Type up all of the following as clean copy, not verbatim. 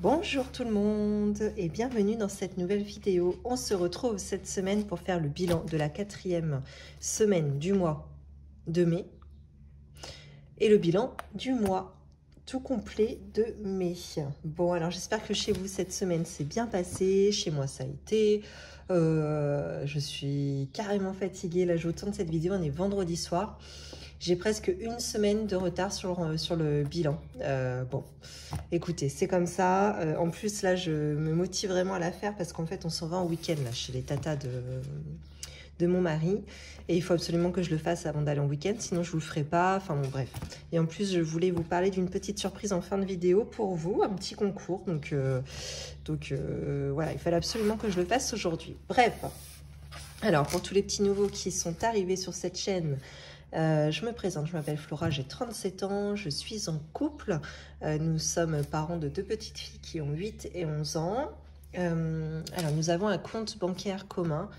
Bonjour tout le monde et bienvenue dans cette nouvelle vidéo. On se retrouve cette semaine pour faire le bilan de la 4e semaine du mois de mai et le bilan du mois tout complet de mai. Bon, alors j'espère que chez vous cette semaine s'est bien passée, chez moi ça a été. Je suis carrément fatiguée, là je vous tourne cette vidéo, on est vendredi soir. J'ai presque une semaine de retard sur le bilan. Bon, écoutez, c'est comme ça. En plus, là, je me motive vraiment à la faire parce qu'en fait, on s'en va en week-end là chez les tatas de mon mari. Et il faut absolument que je le fasse avant d'aller en week-end, sinon je vous le ferai pas. Enfin bon, bref. Et en plus, je voulais vous parler d'une petite surprise en fin de vidéo pour vous, un petit concours. Donc voilà, il fallait absolument que je le fasse aujourd'hui. Bref. Alors, pour tous les petits nouveaux qui sont arrivés sur cette chaîne, je me présente, je m'appelle Flora, j'ai 37 ans, je suis en couple. Nous sommes parents de deux petites filles qui ont 8 et 11 ans. Alors, nous avons un compte bancaire commun.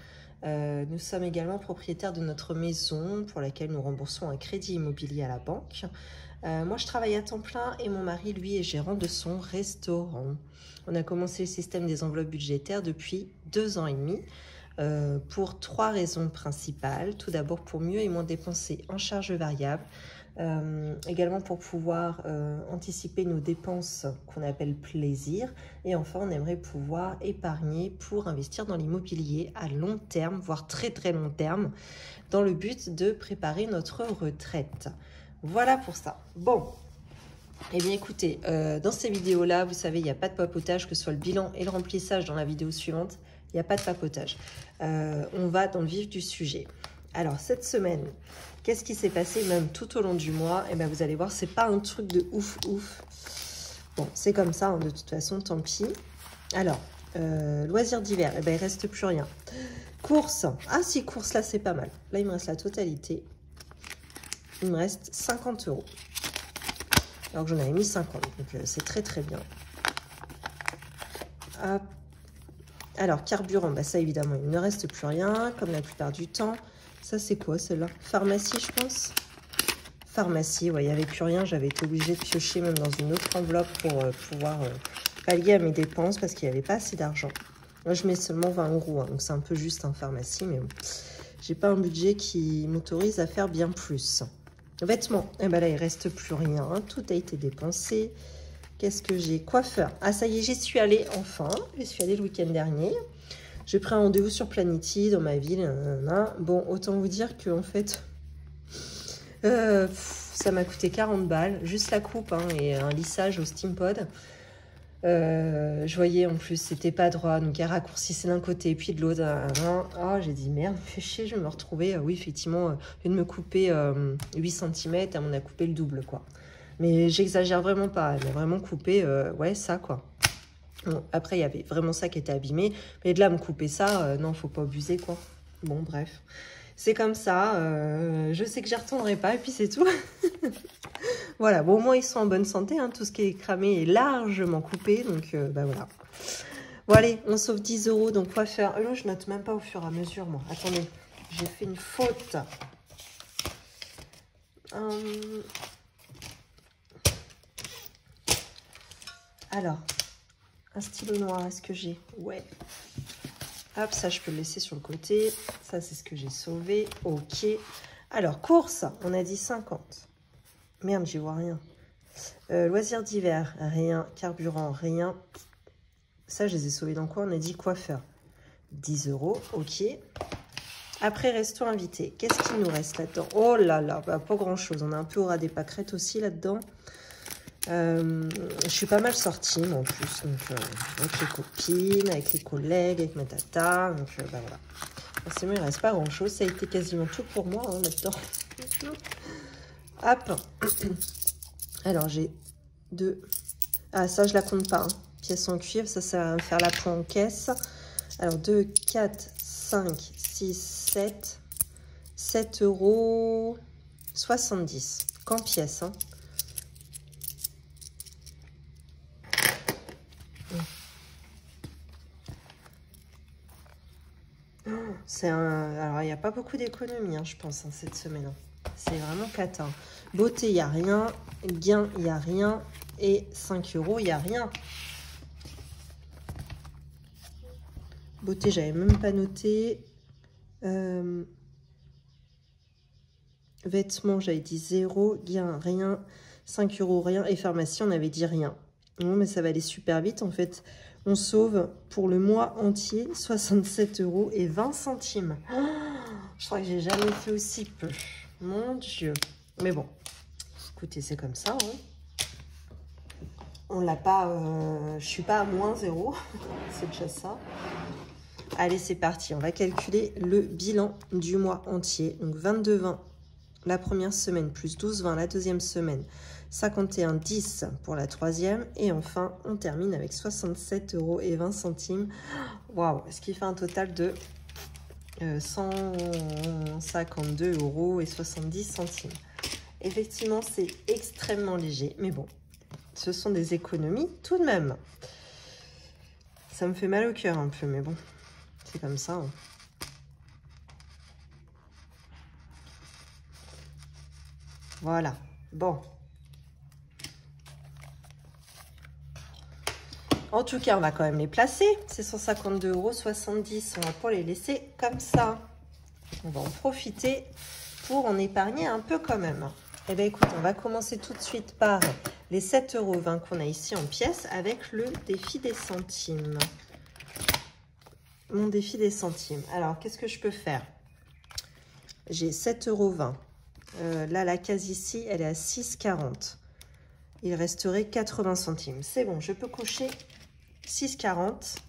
Nous sommes également propriétaires de notre maison pour laquelle nous remboursons un crédit immobilier à la banque. Moi, je travaille à temps plein et mon mari, lui, est gérant de son restaurant. On a commencé le système des enveloppes budgétaires depuis 2 ans et demi. Pour 3 raisons principales. Tout d'abord pour mieux et moins dépenser en charges variables, également pour pouvoir anticiper nos dépenses qu'on appelle plaisir, et enfin on aimerait pouvoir épargner pour investir dans l'immobilier à long terme, voire très très long terme, dans le but de préparer notre retraite. Voilà pour ça. Bon, eh bien écoutez, dans ces vidéos là, vous savez, il n'y a pas de papotage, que ce soit le bilan et le remplissage dans la vidéo suivante. Il n'y a pas de papotage. On va dans le vif du sujet. Alors, cette semaine, qu'est-ce qui s'est passé même tout au long du mois? Eh bien, vous allez voir, c'est pas un truc de ouf. Bon, c'est comme ça, hein, de toute façon, tant pis. Alors, loisirs d'hiver, eh bien, il ne reste plus rien. Courses. Ah si, courses, là, c'est pas mal. Là, il me reste la totalité. Il me reste 50 €. Alors que j'en avais mis 50. Donc, c'est très, très bien. Hop. Alors, carburant, bah ça évidemment, il ne reste plus rien, comme la plupart du temps. Ça, c'est quoi, celle-là? Pharmacie, je pense. Pharmacie, ouais, il n'y avait plus rien. J'avais été obligée de piocher même dans une autre enveloppe pour pouvoir pallier à mes dépenses parce qu'il n'y avait pas assez d'argent. Moi, je mets seulement 20 €, hein, donc c'est un peu juste en pharmacie, mais bon. J'ai pas un budget qui m'autorise à faire bien plus. Vêtements, eh ben là, il ne reste plus rien. Tout a été dépensé. Qu'est-ce que j'ai? Coiffeur. Ah, ça y est, j'y suis allée enfin. J'y suis allée le week-end dernier. J'ai pris un rendez-vous sur Planity dans ma ville. Bon, autant vous dire que en fait, ça m'a coûté 40 balles. Juste la coupe hein, et un lissage au Steampod. Je voyais en plus, c'était pas droit. Donc, elle raccourcissait d'un côté et puis de l'autre. Oh, j'ai dit merde, fais chier, je vais me retrouver. Oui, effectivement, au lieu de me couper 8 cm, elle m'en a coupé le double, quoi. Mais j'exagère vraiment pas, elle m'a vraiment coupé, ouais, ça, quoi. Bon, après, il y avait vraiment ça qui était abîmé. Mais de là, me couper ça, non, faut pas abuser, quoi. Bon, bref. C'est comme ça. Je sais que j'y retournerai pas, et puis c'est tout. Voilà, bon, au moins, ils sont en bonne santé. Hein, tout ce qui est cramé est largement coupé. Donc, bah voilà. Bon, allez, on sauve 10 €. Donc, coiffeur. Là, je note même pas au fur et à mesure, moi. Attendez, j'ai fait une faute. Alors, un stylo noir, est-ce que j'ai? Ouais. Hop, ça, je peux le laisser sur le côté. Ça, c'est ce que j'ai sauvé. Ok. Alors, course, on a dit 50. Merde, j'y vois rien. Loisirs d'hiver, rien. Carburant, rien. Ça, je les ai sauvés dans quoi? On a dit coiffeur. 10 €, ok. Après, resto invité. Qu'est-ce qu'il nous reste là-dedans? Oh là là, bah, pas grand-chose. On a un peu au ras des pâquerettes aussi là-dedans. Je suis pas mal sortie, moi, en plus, donc, avec les copines, avec les collègues, avec ma tata, donc bah voilà. Forcément, il reste pas grand chose, ça a été quasiment tout pour moi hein, là-dedans. Hop. Alors, j'ai 2. Ah, ça, je la compte pas. Hein. Pièces en cuivre, ça va me faire la pointe en caisse. Alors, 2, 4, 5, 6, 7. 7,70 €. Qu'en pièces, hein. Alors, il n'y a pas beaucoup d'économies, hein, je pense, hein, cette semaine. Hein. C'est vraiment cata. Hein. Beauté, il n'y a rien. Gain, il n'y a rien. Et 5 €, il n'y a rien. Beauté, j'avais même pas noté. Vêtements, j'avais dit 0. Gain, rien. 5 € rien. Et pharmacie, on avait dit rien. Non, mais ça va aller super vite. En fait, on sauve pour le mois entier 67,20 €. Oh, je crois que j'ai jamais fait aussi peu. Mon Dieu. Mais bon, écoutez, c'est comme ça. Hein. On l'a pas... je suis pas à moins 0. C'est déjà ça. Allez, c'est parti. On va calculer le bilan du mois entier. Donc, 22,20 la première semaine, plus 12,20 la deuxième semaine, 51,10 pour la troisième. Et enfin, on termine avec 67,20 €. Waouh, ce qui fait un total de 152,70 €. Effectivement, c'est extrêmement léger. Mais bon, ce sont des économies tout de même. Ça me fait mal au cœur un peu, mais bon, c'est comme ça. Hein. Voilà. Bon. En tout cas, on va quand même les placer. C'est 152,70 €. On va pas les laisser comme ça. On va en profiter pour en épargner un peu quand même. Eh bien, écoute, on va commencer tout de suite par les 7,20 € qu'on a ici en pièces avec le défi des centimes. Mon défi des centimes. Alors, qu'est-ce que je peux faire? J'ai 7,20 €. Là, la case ici, elle est à 6,40 €. Il resterait 80 centimes. C'est bon, je peux cocher 6,40 €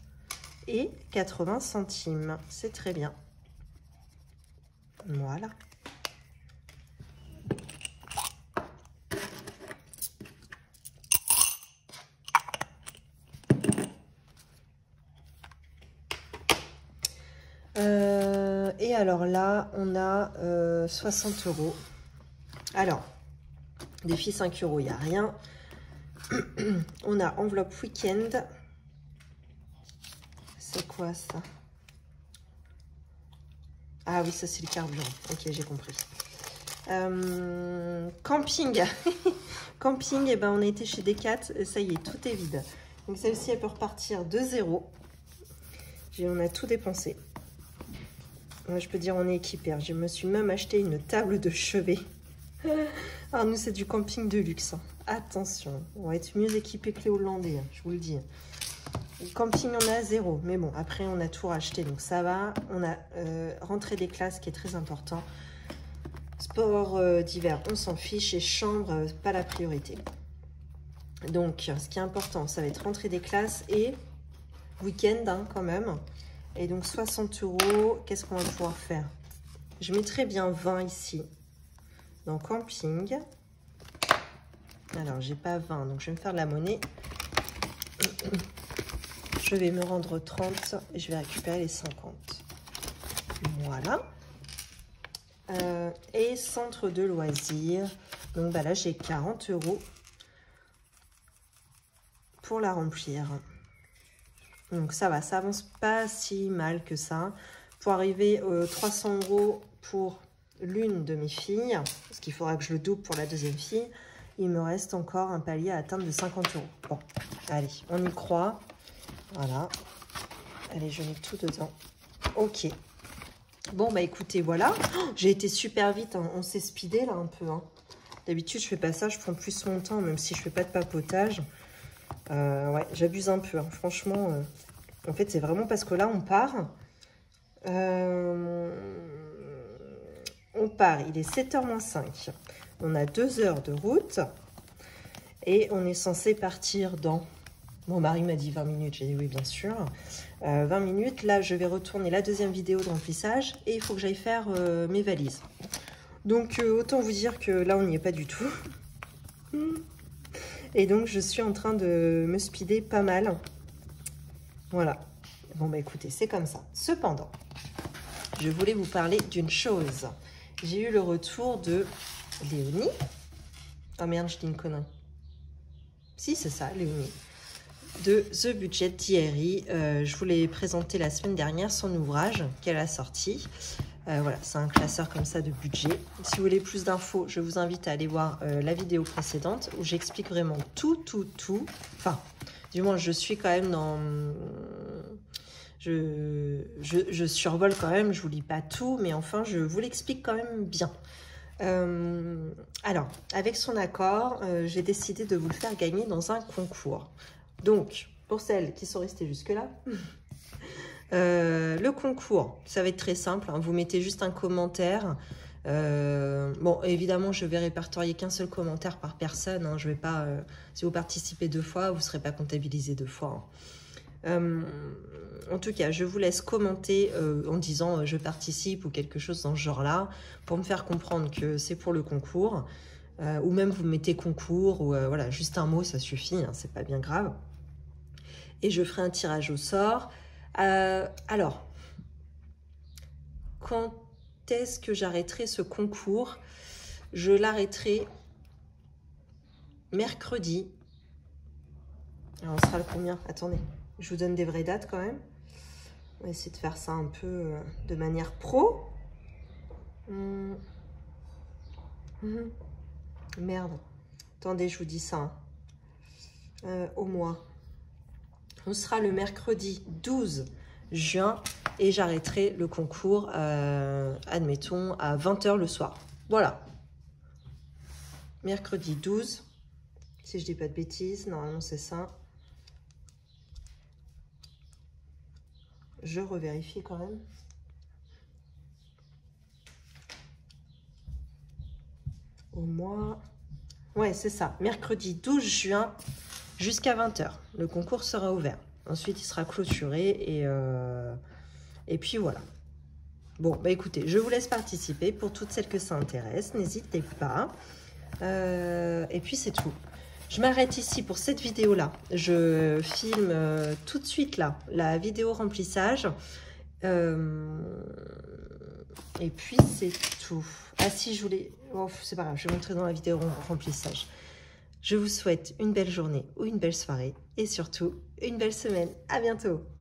et 80 centimes. C'est très bien. Voilà. Et alors là, on a 60 €. Alors, défi 5 €, il n'y a rien. On a enveloppe week-end. C'est quoi ça? Ah oui, ça c'est le carburant. Ok, j'ai compris. Camping. Camping, eh ben, on a été chez Decat. Ça y est, tout est vide. Donc celle-ci, elle peut repartir de 0. On a tout dépensé. Moi, je peux dire on est équipé. Je me suis même acheté une table de chevet. Alors nous, c'est du camping de luxe. Attention, on va être mieux équipé que les Hollandais, je vous le dis. Le camping, on a 0. Mais bon, après, on a tout racheté, donc ça va. On a rentrée des classes, qui est très important. Sport d'hiver, on s'en fiche. Et chambre, pas la priorité. Donc, ce qui est important, ça va être rentrée des classes et week-end, hein, quand même. Et donc 60 €, qu'est-ce qu'on va pouvoir faire? Je mettrai bien 20 ici, dans camping. Alors, j'ai pas 20, donc je vais me faire de la monnaie. Je vais me rendre 30 et je vais récupérer les 50. Voilà. Et centre de loisirs. Donc bah là, j'ai 40 € pour la remplir. Donc ça va, ça avance pas si mal que ça. Pour arriver aux 300 € pour l'une de mes filles, parce qu'il faudra que je le double pour la deuxième fille, il me reste encore un palier à atteindre de 50 €. Bon, allez, on y croit. Voilà. Allez, je mets tout dedans. Ok. Bon, bah écoutez, voilà. Oh, j'ai été super vite, hein. On s'est speedé là un peu. Hein. D'habitude, je fais pas ça, je prends plus mon temps, même si je fais pas de papotage. Ouais, j'abuse un peu, hein. Franchement, en fait, c'est vraiment parce que là, on part. On part, il est 7h moins 5. On a 2 heures de route. Et on est censé partir dans... Mon mari m'a dit 20 minutes, j'ai dit oui, bien sûr. 20 minutes, là, je vais retourner la deuxième vidéo de remplissage. Et il faut que j'aille faire mes valises. Donc, autant vous dire que là, on n'y est pas du tout. Et donc, je suis en train de me speeder pas mal. Voilà. Bon, bah écoutez, c'est comme ça. Cependant, je voulais vous parler d'une chose. J'ai eu le retour de Léonie. Oh merde, je dis une connerie. Si, c'est ça, Léonie. De The Budget Diary. Je vous l'ai présenté la semaine dernière, son ouvrage qu'elle a sorti. Voilà, c'est un classeur comme ça de budget. Si vous voulez plus d'infos, je vous invite à aller voir la vidéo précédente où j'explique vraiment tout. Enfin, du moins, je suis quand même dans... Je survole quand même, je vous lis pas tout, mais enfin, je vous l'explique quand même bien. Alors, avec son accord, j'ai décidé de vous le faire gagner dans un concours. Donc, pour celles qui sont restées jusque-là, le concours, ça va être très simple. Hein, vous mettez juste un commentaire. Bon, évidemment, je vais répertorier qu'un seul commentaire par personne. Hein, je vais pas, si vous participez 2 fois, vous ne serez pas comptabilisé 2 fois. Hein. En tout cas, je vous laisse commenter en disant je participe ou quelque chose dans ce genre-là pour me faire comprendre que c'est pour le concours. Ou même vous mettez concours ou voilà, juste un mot, ça suffit, hein, c'est pas bien grave. Et je ferai un tirage au sort. Alors, quand est-ce que j'arrêterai ce concours? Je l'arrêterai mercredi. Alors, on sera le combien? Attendez, je vous donne des vraies dates quand même. On va essayer de faire ça un peu de manière pro. Merde. Attendez, je vous dis ça. Hein. Au mois. On sera le mercredi 12 juin et j'arrêterai le concours, admettons, à 20 h le soir. Voilà. Mercredi 12. Si je dis pas de bêtises, normalement c'est ça. Je revérifie quand même. Au mois... Ouais, c'est ça. Mercredi 12 juin jusqu'à 20 h. Le concours sera ouvert. Ensuite, il sera clôturé et puis voilà. Bon, bah écoutez, je vous laisse participer. Pour toutes celles que ça intéresse, n'hésitez pas. Et puis c'est tout. Je m'arrête ici pour cette vidéo-là. Je filme tout de suite là la vidéo remplissage. Et puis c'est tout. Ah si, je voulais... Oh, c'est pas grave, je vais montrer dans la vidéo remplissage. Je vous souhaite une belle journée ou une belle soirée et surtout une belle semaine. À bientôt.